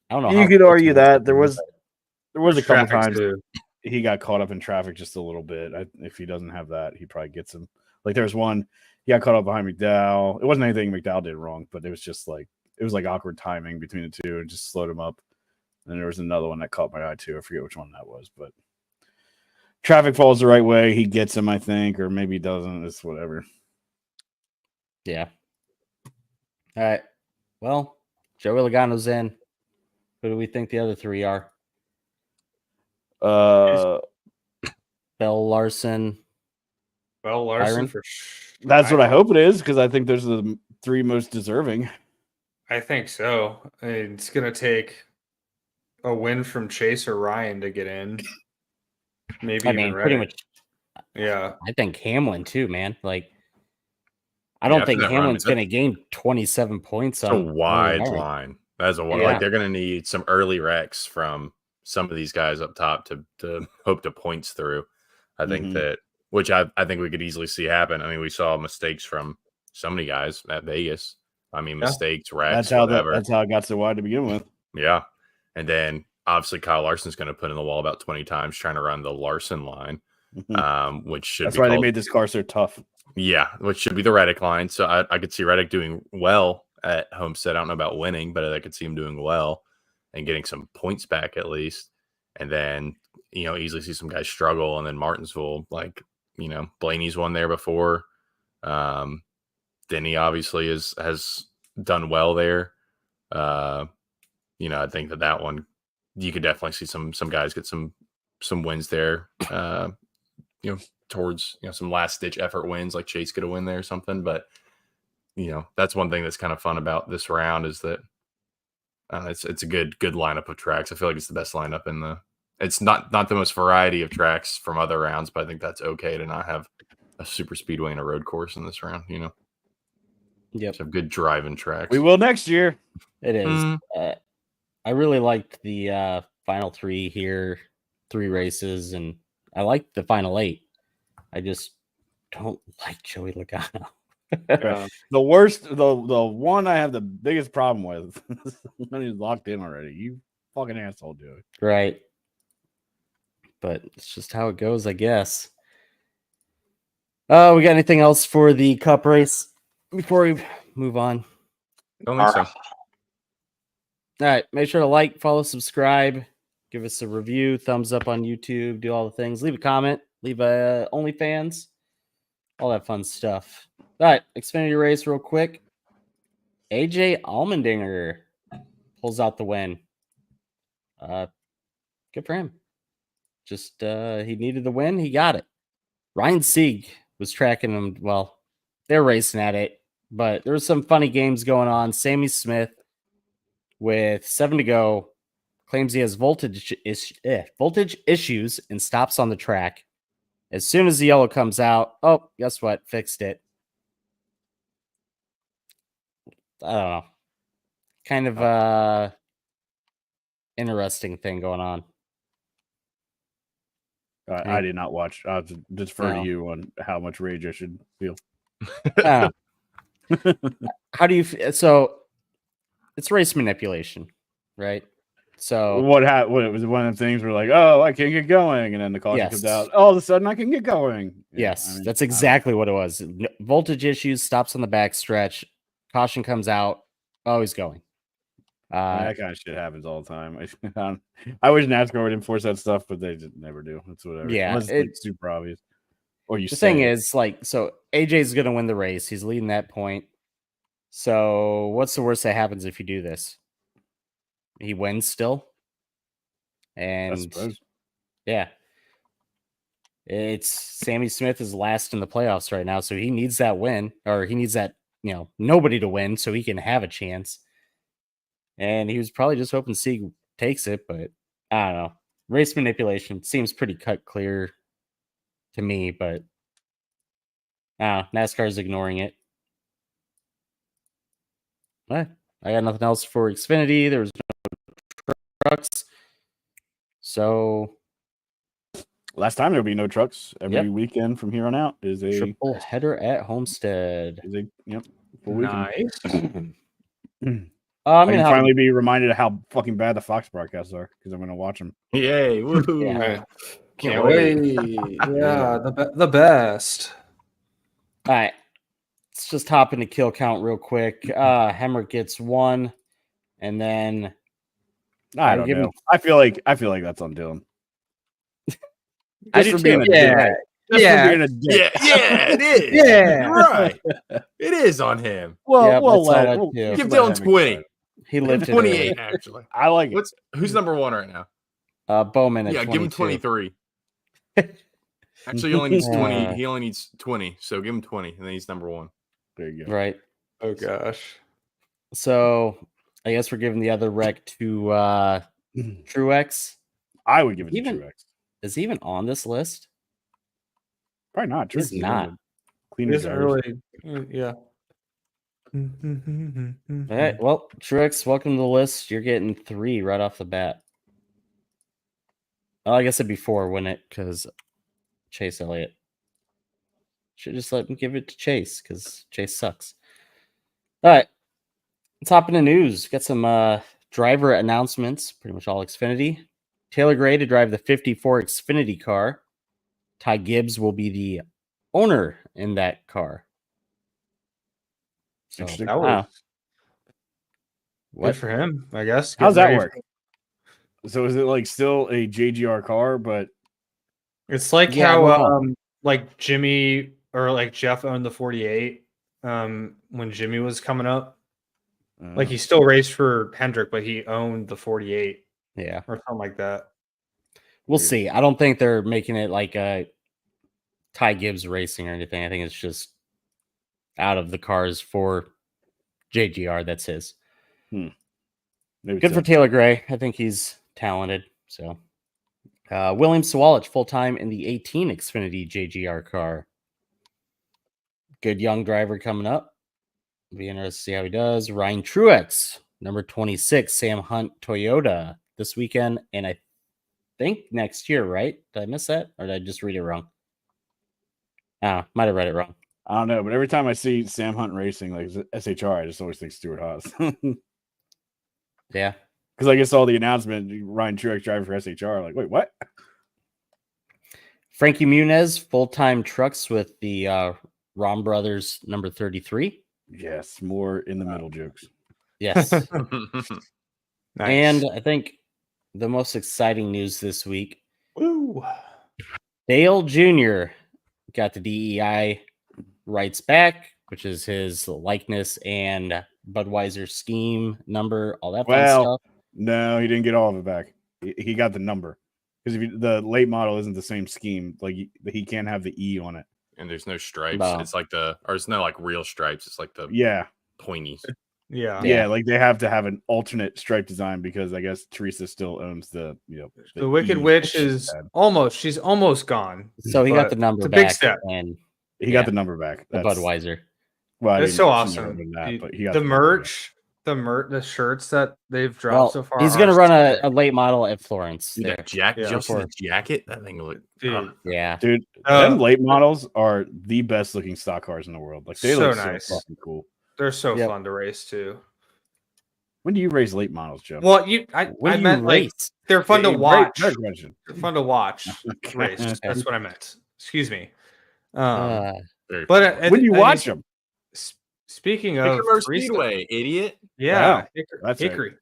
I don't know. you how could close argue he that there was, was a couple Traffic times too. he got caught up in traffic just a little bit. If he doesn't have that, he probably gets him. Like there's one he got caught up behind McDowell. It wasn't anything McDowell did wrong, but it was just like awkward timing between the two and just slowed him up. And there was another one that caught my eye too. I forget which one that was, but traffic falls the right way. He gets him, I think, or maybe he doesn't. It's whatever. Yeah. All right. Well, Joey Logano's in. Who do we think the other three are? Uh, Bell, Larson. Well, Larson Byron? for that's what I hope it is because I think those are the 3 most deserving. I think so. I mean, it's gonna take a win from Chase or Ryan to get in. Maybe I even mean, pretty Reddick. much. Yeah. I think Hamlin too, man. Like, I Yeah, don't after think that run, Hamlin's going to gain 27 points It's on a wide Ryan. line. That's a wide. Yeah. Like they're going to need some early wrecks from some of these guys up top to hope to points through. I think Mhm. that, which I think we could easily see happen. I mean, we saw mistakes from so many guys at Vegas. I mean, mistakes, wrecks, whatever. That's how it got so wide to begin with. Yeah. And then obviously Kyle Larson's going to put in the wall about 20 times trying to run the Larson line, which should That's be why they called, made this car so tough. yeah, which should be the Reddick line. So I could see Reddick doing well at Homestead. I don't know about winning, but I could see him doing well and getting some points back at least. And then, easily see some guys struggle. And then Martinsville, like, Blaney's won there before. Denny obviously has done well there. I think that one, you could definitely see some guys get some wins there. Towards some last ditch effort wins, like Chase could have win there or something. But that's one thing that's kind of fun about this round is that it's a good lineup of tracks. I feel like it's the best lineup in the. It's not the most variety of tracks from other rounds, but I think that's okay to not have a super speedway and a road course in this round. Yep. Some good driving tracks. We will next year. It is. I really liked the final 3 here, 3 races, and I liked the final 8. I just don't like Joey Logano. The worst, the one I have the biggest problem with when he's locked in already. You fucking asshole, Joey. Right. But it's just how it goes, I guess. We got anything else for the Cup race before we move on? Don't think so. All right. Make sure to like, follow, subscribe, give us a review, thumbs up on YouTube, do all the things. Leave a comment, leave a OnlyFans, all that fun stuff. All right. Xfinity race real quick. AJ Allmendinger pulls out the win. Good for him. Just he needed the win. He got it. Ryan Sieg was tracking him. Well, they're racing at it, but there was some funny games going on. Sammy Smith, with 7 to go, claims he has voltage issues and stops on the track. As soon as the yellow comes out, oh, guess what? Fixed it. I don't know. Kind of interesting thing going on. I did not watch. I'll defer to No. you on how much rage I should feel. How do you so it's race manipulation, right? So What it was one of the things where like, oh, I can't get going, and then the caution comes out. All of a sudden, I can get going. Yeah, yes, I mean, that's exactly what it was. Voltage issues, stops on the back stretch, caution comes out. Oh, he's going. that kind of shit happens all the time. I wish NASCAR would enforce that stuff, but they just never do. It's whatever. Yeah, unless it's like super obvious. Or you. The thing is, like, so AJ's going to win the race. He's leading that point. So what's the worst that happens if you do this? He wins still. And yeah, it's Sammy Smith is last in the playoffs right now. So he needs that win, or he needs that, nobody to win so he can have a chance. And he was probably just hoping Sieg takes it, but I don't know. Race manipulation seems pretty cut clear to me, but NASCAR is ignoring it. I got nothing else for Xfinity. There was no trucks. So last time there'll be no trucks. Every weekend from here on out is a triple header at Homestead. Full weekend. Nice. I can finally be reminded of how fucking bad the Fox broadcasts are because I'm going to watch them. Yay! Woohoo! Yeah. Can't wait. Yeah, the best. All right. Let's just hop into kill count real quick. Hemrick gets 1, and then I don't know. I feel like that's on Dylan. I do too. Yeah. Yeah, it is. Yeah. You're right. It is on him. Well, Give Dylan 20. He lived 28, actually. I like it. Who's number 1 right now? Bowman at 22. Give him 23. Actually, he only needs 20. He only needs 20. So give him 20, and then he's number 1. There you go. Right. Oh gosh. So I guess we're giving the other wreck to Truex. I would give it to Truex. Is he even on this list? Probably not. He's not. Cleaner Isn't really. Yeah. All right. Well, Truex, welcome to the list. You're getting 3 right off the bat. Well, I guess it'd be 4, wouldn't it? Because Chase Elliott. Should just let him give it to Chase because Chase sucks. All right. Let's hop into news. Got some driver announcements, pretty much all Xfinity. Taylor Gray to drive the 54 Xfinity car. Ty Gibbs will be the owner in that car. So, Interesting. Good what for him, I guess. How's that work? So is it like still a JGR car, but It's like Yeah, how well- like Jimmy or like Jeff owned the 48 when Jimmy was coming up. Like he still raced for Hendrick, but he owned the 48 Yeah. or something like that. We'll see. I don't think they're making it like a Ty Gibbs racing or anything. I think it's just out of the cars for JGR. That's his. maybe Good for Taylor Gray. I think he's talented. So, William Sawalich full time in the 18 Xfinity JGR car. Good young driver coming up. Be interested to see how he does. Ryan Truex, number 26, Sam Hunt Toyota this weekend, and I think next year, right? Did I miss that, or did I just read it wrong? Might have read it wrong. I don't know, but every time I see Sam Hunt racing like SHR, I just always think Stuart Haas. Yeah. Because I guess all the announcement, Ryan Truex driving for SHR. Like, wait, what? Frankie Muniz, full-time trucks with the Rom Brothers number 33. Yes, more in the middle jokes. Yes. Nice. And I think the most exciting news this week, Woo. Dale Jr. got the DEI rights back, which is his likeness and Budweiser scheme number, all that fun stuff. No, he didn't get all of it back. He got the number. because the late model isn't the same scheme. Like he can't have the E on it. And there's no stripes. No. It's like it's no like real stripes. It's like the Yeah, pointies. yeah. Like they have to have an alternate stripe design because I guess Teresa still owns the The Wicked E Witch that is she had. she's almost gone. So he got But the number it's a big back step. and He got the number back. the Budweiser. Well, It's so she never awesome. did that, but he The got number back. the shirts that they've dropped Well, so far. he's are gonna run sick. a late model at Florence. Dude, There. that jacket, Yeah. did you see the jacket? That thing looked. Dude. Yeah. Dude, Uh, them late models are the best looking stock cars in the world. Like they So look nice. so fucking cool. They're so Yep. fun to race too. When do you race late models, Joe? Well, When I do you meant like race? they're fun to Hey, watch. great question. They're fun to watch Okay. race. Okay. That's what I meant. Excuse me. Very But cool. When do you I watch mean, them? Speaking of Hickory Teresa- Speedway, idiot. yeah, Wow, that's right. Hickory.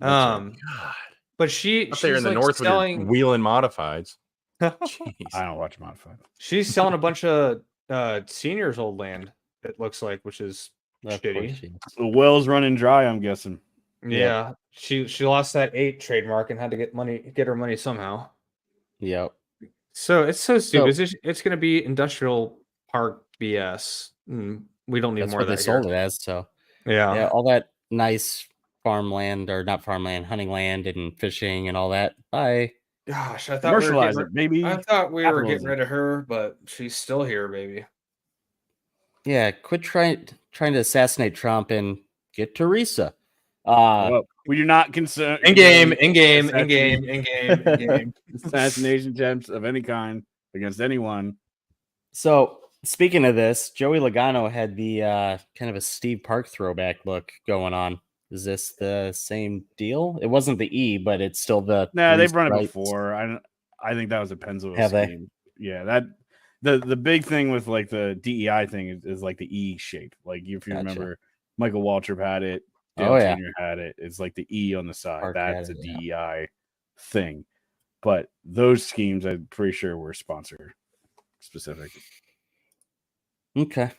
That's right. God. But she's Up there in the like north selling. with your wheeling modifieds. Jeez. I don't watch modified. She's selling a bunch of seniors' old land. It looks like, which is Of shitty. course she is. The well's running dry, I'm guessing. Yeah, she lost that 8 trademark and had to get her money somehow. Yep. So it's so stupid. It's going to be industrial park BS. We don't need That's more what of they that sold here. it as. So Yeah. all that nice farmland or not farmland, hunting land and fishing and all that. Bye. Gosh, I thought we were Commercialize getting it, baby. I thought we were getting Capitalism. rid of her, but she's still here, baby. Yeah, quit trying to assassinate Trump and get Teresa. Well, we do not concern In game. assassination attempts of any kind against anyone. So speaking of this, Joey Logano had the kind of a Steve Park throwback look going on. Is this the same deal? It wasn't the E, but it's still the. Nah, they've run it right- before. I think that was a Pennzoil Have they? scheme. Yeah, that the big thing with like the DEI thing is like the E shape. Like if you Gotcha. remember, Michael Waltrip had it. Dale Oh, yeah. Jr. had it. It's like the E on the side. Park had That's a it, yeah. DEI thing. But those schemes, I'm pretty sure, were sponsor specific. Okay.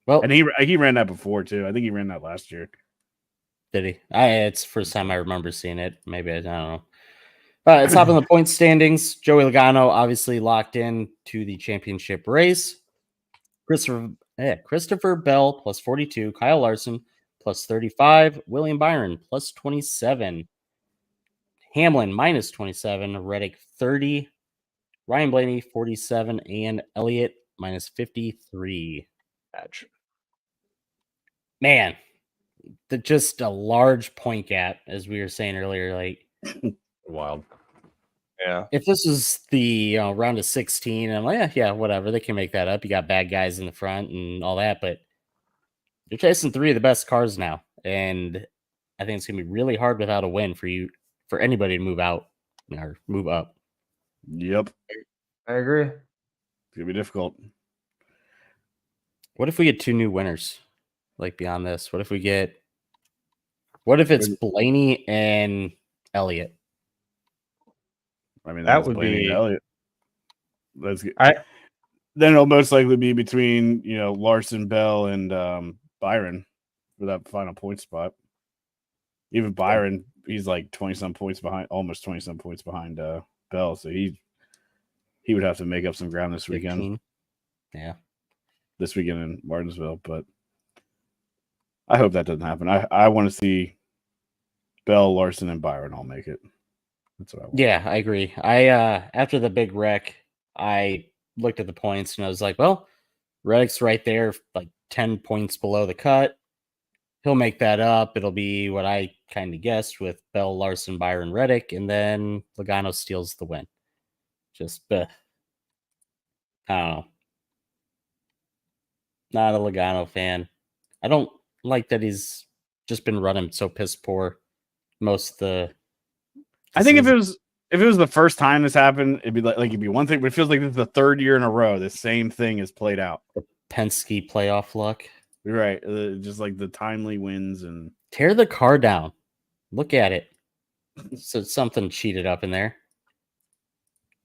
Well, And he ran that before too. I think he ran that last year. did he? It's the first time I remember seeing it. Maybe I don't know. It's top in the point standings. Joey Logano obviously locked in to the championship race. Christopher Bell plus 42, Kyle Larson plus 35, William Byron plus 27, Hamlin minus 27, Reddick 30, Ryan Blaney 47, and Elliott minus 53. Man, just a large point gap, as we were saying earlier. Like, Wild. Yeah. if this is the round of 16, I'm like, yeah, whatever. They can make that up. You got bad guys in the front and all that, but you're chasing 3 of the best cars now. And I think it's going to be really hard without a win for anybody to move out or move up. Yep. I agree. It's gonna be difficult. What if we get 2 new winners? Like beyond this, what if it's Blaney and Elliott? I mean, That that's would Blaney and be- Elliott. Let's get. I- Then it'll most likely be between Larson, Bell, and Byron for that final point spot. Even Byron, he's like 20-some points behind, almost 20-some points behind Bell, so he would have to make up some ground this weekend. 15. Yeah. This weekend in Martinsville, but I hope that doesn't happen. I want to see Bell, Larson, and Byron all make it. That's what I want. Yeah, I agree. I after the big wreck, I looked at the points and I was like, well, Reddick's right there, like 10 points below the cut. He'll make that up. It'll be what I kind of guessed with Bell, Larson, Byron, Reddick, and then Logano steals the win. Just, I don't know. Not a Logano fan. I don't like that he's just been running so piss poor most of the I think if season. it was the first time this happened, it'd be like it'd be one thing, but it feels like this is the 3rd year in a row the same thing is played out. Penske playoff luck. You're right. Just like the timely wins and Tear the car down. Look at it. So something cheated up in there.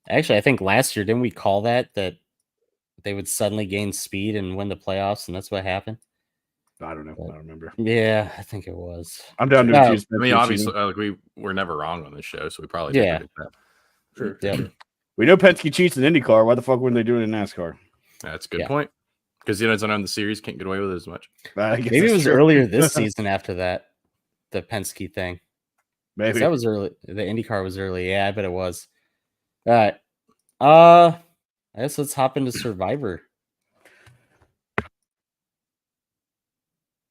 Actually, I think last year, didn't we call that they would suddenly gain speed and win the playoffs, and that's what happened? I don't know. I don't remember. Yeah, I think it was. I'm down to No, accuse I mean, Penske obviously, cheating. we were never wrong on this show, so we probably did Yeah. predict that. True. Yeah. We know Penske cheats in IndyCar. Why the fuck wouldn't they do it in NASCAR? That's a good Yeah. point. Because he doesn't own the series, can't get away with it as much. I guess Maybe it that's was true. earlier this season after that, the Penske thing. 'Cause Maybe that was early. The IndyCar was early. Yeah, I bet it was. All right. I guess let's hop into Survivor.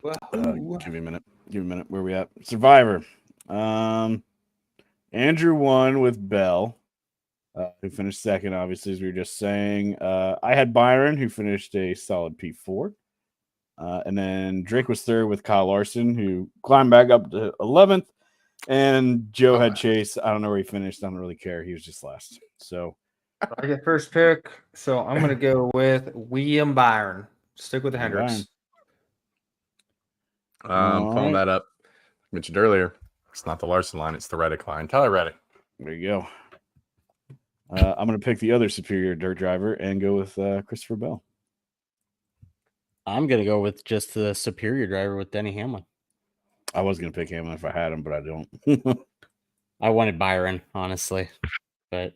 Give me a minute. Where we at? Survivor. Andrew won with Bell, who finished second, obviously, as we were just saying. I had Byron, who finished a solid P4. And then Drake was third with Kyle Larson, who climbed back up to 11th. And Joe had Chase. I don't know where he finished. I don't really care. He was just last. So I get first pick, so I'm going to go with William Byron. Stick with the Hendricks. Pulling that up. Mentioned earlier, it's not the Larson line, it's the Reddick line. Tyler Reddick. There you go. I'm going to pick the other superior dirt driver and go with Christopher Bell. I'm going to go with just the superior driver with Denny Hamlin. I was going to pick Hamlin if I had him, but I don't. I wanted Byron, honestly, but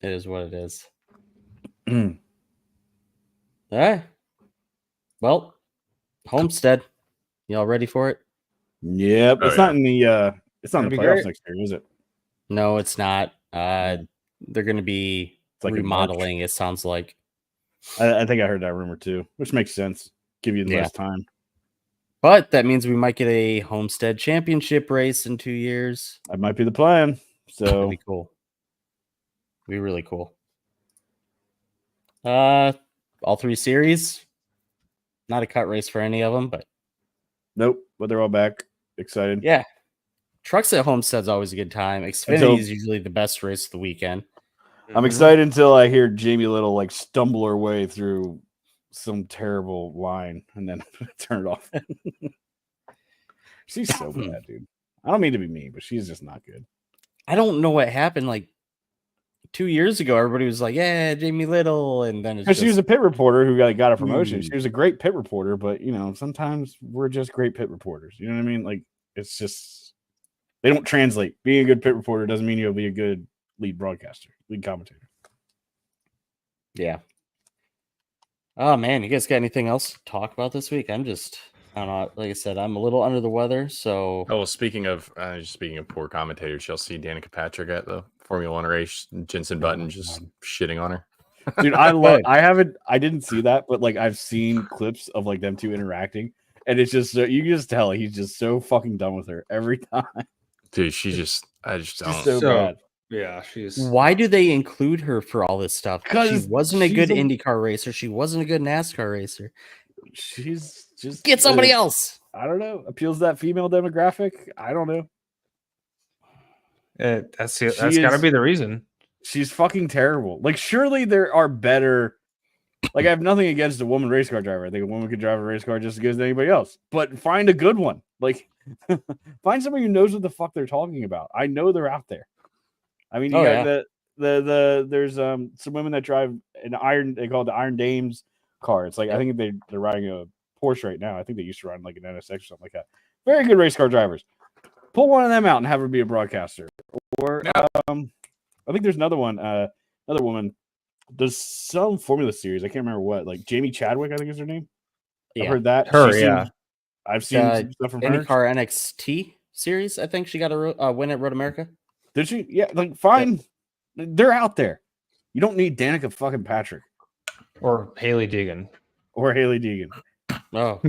it is what it is. All right. Well, Homestead. Y'all ready for it? Yep. Oh, It's not in the it's not in the Gonna be playoffs great. next year, is it? No, it's not. They're going to be like in March. remodeling, it sounds like. I think I heard that rumor too, which makes sense. Give you the Yeah. less time. But that means we might get a Homestead Championship race in 2 years. That might be the plan. That'd So be cool. Be really cool. All 3 series. Not a cut race for any of them, but nope, but they're all back. Excited. yeah. Trucks at Homestead's always a good time. Xfinity is usually the best race of the weekend. I'm excited until I hear Jamie Little like stumble her way through some terrible line and then turn it off. She's so bad, dude. I don't mean to be mean, but she's just not good. I don't know what happened. Like 2 years ago, everybody was like, "Yeah, Jamie Little," and then it's Because she was a pit reporter who got a promotion. Mm. She was a great pit reporter, but sometimes we're just great pit reporters. You know what I mean? Like it's just they don't translate. Being a good pit reporter doesn't mean you'll be a good lead broadcaster, lead commentator. yeah. Oh man, you guys got anything else to talk about this week? I don't know. Like I said, I'm a little under the weather, so Oh, well, speaking of poor commentators, you'll see Danica Patrick at the Formula One race. Jensen Button just shitting on her. Dude, I didn't see that, but like I've seen clips of like them two interacting, and it's just you can just tell he's just so fucking done with her every time. Dude, I just She's don't. so bad. Yeah, she's. why do they include her for all this stuff? She 'Cause wasn't a she's good a- IndyCar racer. She wasn't a good NASCAR racer. She's just Get somebody else. I don't know. Appeals to that female demographic. I don't know. That's got to be the reason. She's fucking terrible. Like, surely there are better. Like, I have nothing against a woman race car driver. I think a woman could drive a race car just as good as anybody else. But find a good one. Like, find somebody who knows what the fuck they're talking about. I know they're out there. I mean, you got there's some women that drive an iron. They call it the Iron Dames car. It's like I think they're riding a Porsche right now. I think they used to ride like an NSX or something like that. Very good race car drivers. Pull one of them out and have her be a broadcaster. Or I think there's another one. Another woman does some Formula Series. I can't remember what. Like Jamie Chadwick, I think is her name. Yeah. I've heard that. I've seen some stuff from her. IndyCar NXT series. I think she got a win at Road America. Did she? Yeah. Like, fine. Yeah. They're out there. You don't need Danica fucking Patrick Or Haley Deegan. or Haley Deegan. Oh,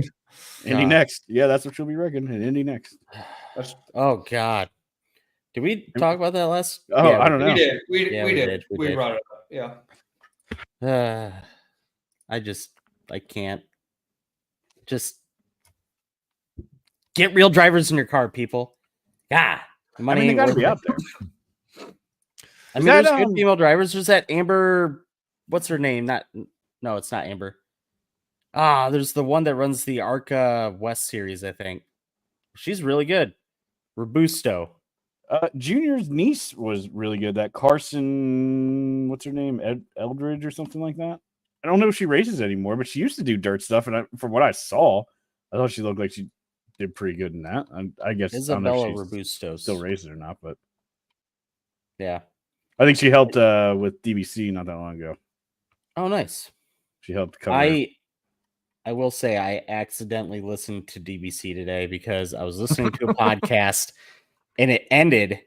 Indy next. Yeah, that's what she'll be wrecking. And Indy next. oh God. Did we talk about that last? Oh, I don't know. We did. We we did. did. We brought it up. Yeah. I can't. Just get real drivers in your car, people. Money I mean, they ain't got to worth be it. out there. I mean, that, there's good female drivers. There's that Amber. What's her name? No, it's not Amber. There's the one that runs the ARCA West series, I think. She's really good. Robusto. Junior's niece was really good. That Carson, what's her name? Eldridge or something like that. I don't know if she races anymore, but she used to do dirt stuff. And from what I saw, I thought she looked like she did pretty good in that. I guess Isabella I don't know if Robusto still races or not, but yeah. I think she helped with DBC not that long ago. Oh, nice. She helped cover. I will say I accidentally listened to DBC today because I was listening to a podcast and it ended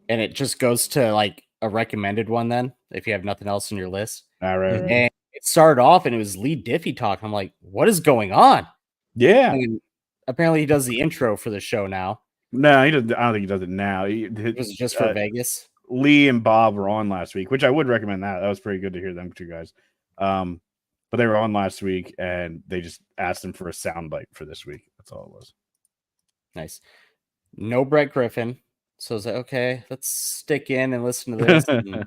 and it just goes to like a recommended one then if you have nothing else in your list. All right. And it started off and it was Lee Diffie talking. I'm like, what is going on? Yeah. And apparently he does the intro for the show now. No, he doesn't. I don't think he does it now. Was it just for Vegas? Lee and Bob were on last week, which I would recommend that. That was pretty good to hear them two guys. But they were on last week and they just asked him for a soundbite for this week. That's all it was. Nice. No Brett Griffin. So I was like, okay, let's stick in and listen to this. And,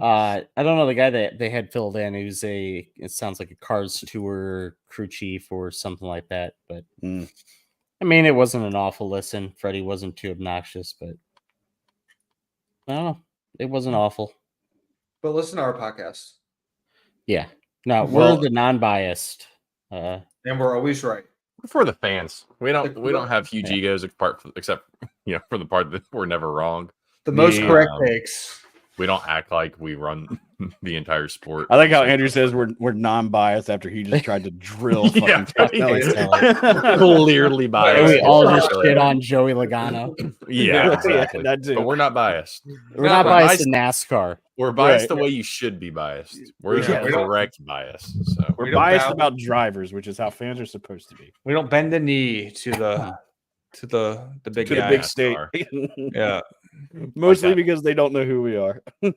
I don't know the guy that they had filled in. He was it sounds like a Cars Tour crew chief or something like that. But I mean, it wasn't an awful listen. Freddie wasn't too obnoxious, but I don't know. It wasn't awful. But listen to our podcast. Yeah. No, we're the non-biased. And we're always right. We're for the fans. We don't have huge egos except for the part that we're never wrong. The most correct takes. We don't act like we run the entire sport. I like how Andrew says we're non-biased after he just tried to drill fucking clearly biased. And we all just shit on Joey Logano. Yeah, exactly. That too. But we're not biased. We're not biased in NASCAR. We're biased the way you should be biased. We're the correct bias. So we're biased about drivers, which is how fans are supposed to be. We don't bend the knee to the big to guy. The big state. Yeah. Mostly because they don't know who we are. Yeah,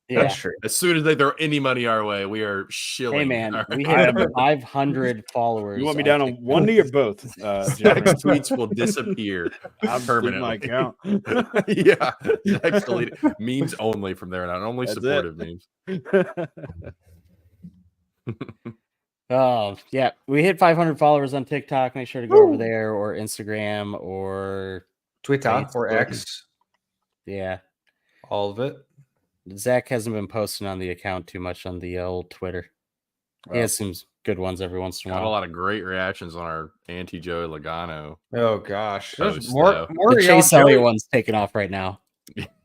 that's true. As soon as they throw any money our way, we are shilling. Hey man, we hit 500 followers. You want me down on one knee or both? Jack's tweets will disappear permanently. My account. Yeah, Jack's deleted memes only from there on out. Only supportive memes. Oh yeah, we hit 500 followers on TikTok. Make sure to go over there or Instagram or Twitter or X. Yeah, all of it. Zach hasn't been posting on the account too much on the old Twitter. He has some good ones every once in a while. Got a lot of great reactions on our anti-Joey Logano. Oh gosh, there's more the Chase Elliott one's taking off right now.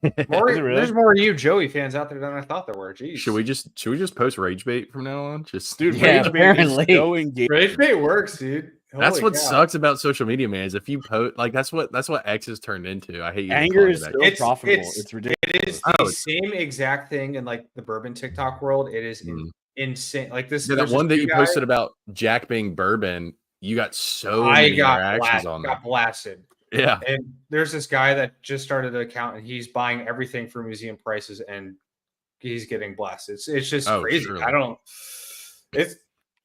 There's more you Joey fans out there than I thought there were. Jeez. Should we just post rage bait from now on? Just dude, yeah, apparently rage bait works, dude. That's what sucks about social media, man. Is if you post like that's what X has turned into. I hate anger is so profitable. It's ridiculous. It is the same exact thing in like the bourbon TikTok world. It is insane. Like this. Yeah, that one that you posted about Jack being bourbon, you got so many reactions on that. Got blasted. Yeah. And there's this guy that just started an account and he's buying everything for museum prices and he's getting blasted. It's just crazy. Surely. I don't. It's.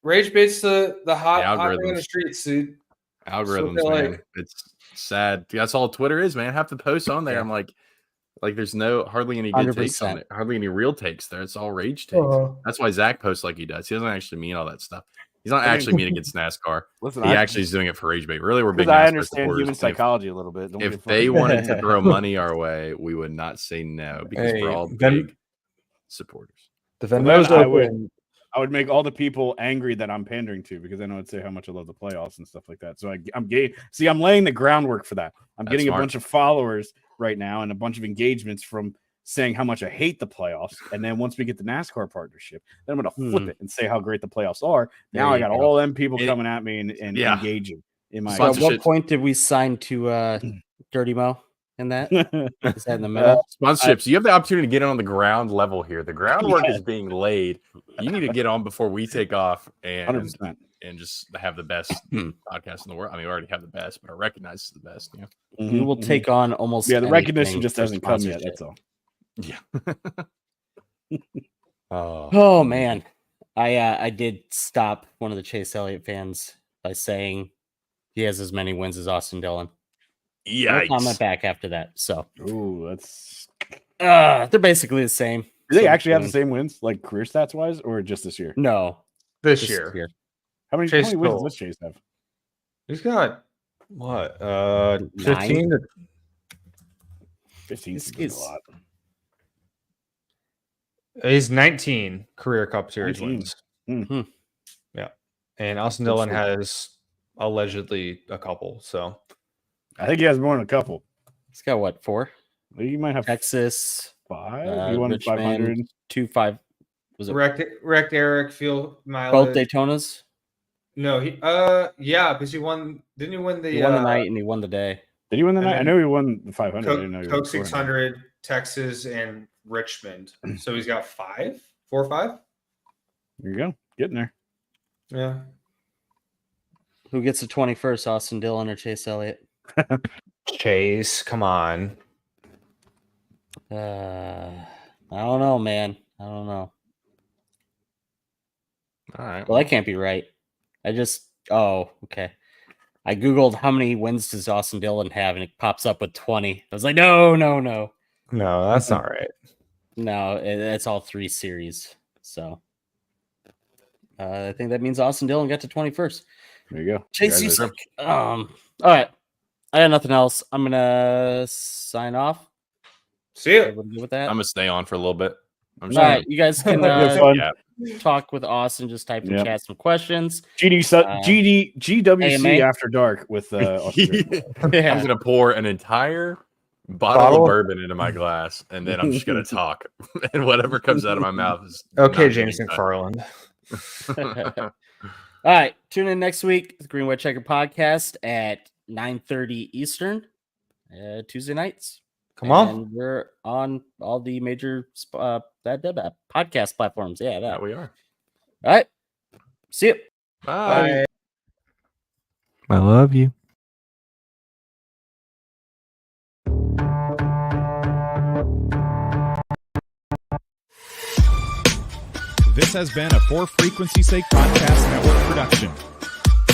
Rage bait's the hot thing in the streets, dude. Algorithms, man. It's sad. That's all Twitter is, man. Half the posts on there, I'm like there's hardly any good 100%. takes on it. Hardly any real takes there. It's all rage takes. That's why Zach posts like he does. He doesn't actually mean all that stuff. He's not actually mean against NASCAR. Listen, he actually is doing it for rage bait. Really, we're big NASCAR I understand human psychology a little bit. If they wanted to throw money our way, we would not say no because we're all big supporters. I would make all the people angry that I'm pandering to because I know I'd say how much I love the playoffs and stuff like that. So I'm gay. See, I'm laying the groundwork for that. I'm getting a bunch of followers right now and a bunch of engagements from saying how much I hate the playoffs. And then once we get the NASCAR partnership, then I'm going to flip it and say how great the playoffs are. Now I got all them people coming at me and engaging in my. So at what point did we sign to Dirty Mo? In that is that in the middle? Sponsorships. You have the opportunity to get on the ground level here. The groundwork is being laid. You need to get on before we take off and 100%. And just have the best podcast in the world. I mean, we already have the best, but I recognize it's the best. Yeah, we will take on almost. Yeah, the recognition just doesn't come yet. That's all. Yeah. Oh man, I did stop one of the Chase Elliott fans by saying he has as many wins as Austin Dillon. Yeah, no comment back after that. So, that's they're basically the same. Do they actually have the same wins, like career stats wise, or just this year? No, this year. How many wins does Chase have? He's got what? 15. 15 is a lot. He's 19 career Cup Series 19. wins. Mm-hmm. Yeah, and Austin Dillon has allegedly a couple. So. I think he has more than a couple. He's got what, 4? You might have Texas. 5. You won 500. 2.5. Was it Wrecked Eric, fuel mileage. both Daytonas? No, yeah, because he won. Didn't he win the? He won the night and he won the day. Did he win the And night? I then know he won the 500. I didn't know he won Coke 400. 600, Texas, and Richmond. So he's got 4 or 5. There you go. Getting there. Yeah. Who gets the 21st, Austin Dillon or Chase Elliott? Chase, come on. I don't know, man. I don't know. All right. Well, that can't be right. Okay. I Googled how many wins does Austin Dillon have, and it pops up with 20. I was like, no. No, that's not right. No, it's all 3 series. So I think that means Austin Dillon got to 21st. There you go. Chase, you suck. All right. I got nothing else. I'm going to sign off. See you. Everybody good with that? I'm gonna stay on for a little bit. I'm All just right. You guys can talk with Austin. Just type in chat some questions. GWC AMA? After Dark with Austin. Yeah. I'm gonna pour an entire bottle of bourbon into my glass, and then I'm just gonna talk, and whatever comes out of my mouth is Okay, not James getting cut. McFarland. All right. Tune in next week. The Green White Checkered podcast at 9:30 Eastern, Tuesday nights. Come on. And we're on all the major podcast platforms. Yeah, Yeah, we are. All right. See you. Bye. I love you. This has been a For Frequency's Sake Podcast Network production.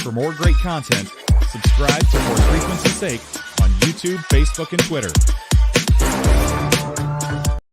For more great content, subscribe to For Frequency's Sake on YouTube, Facebook, and Twitter.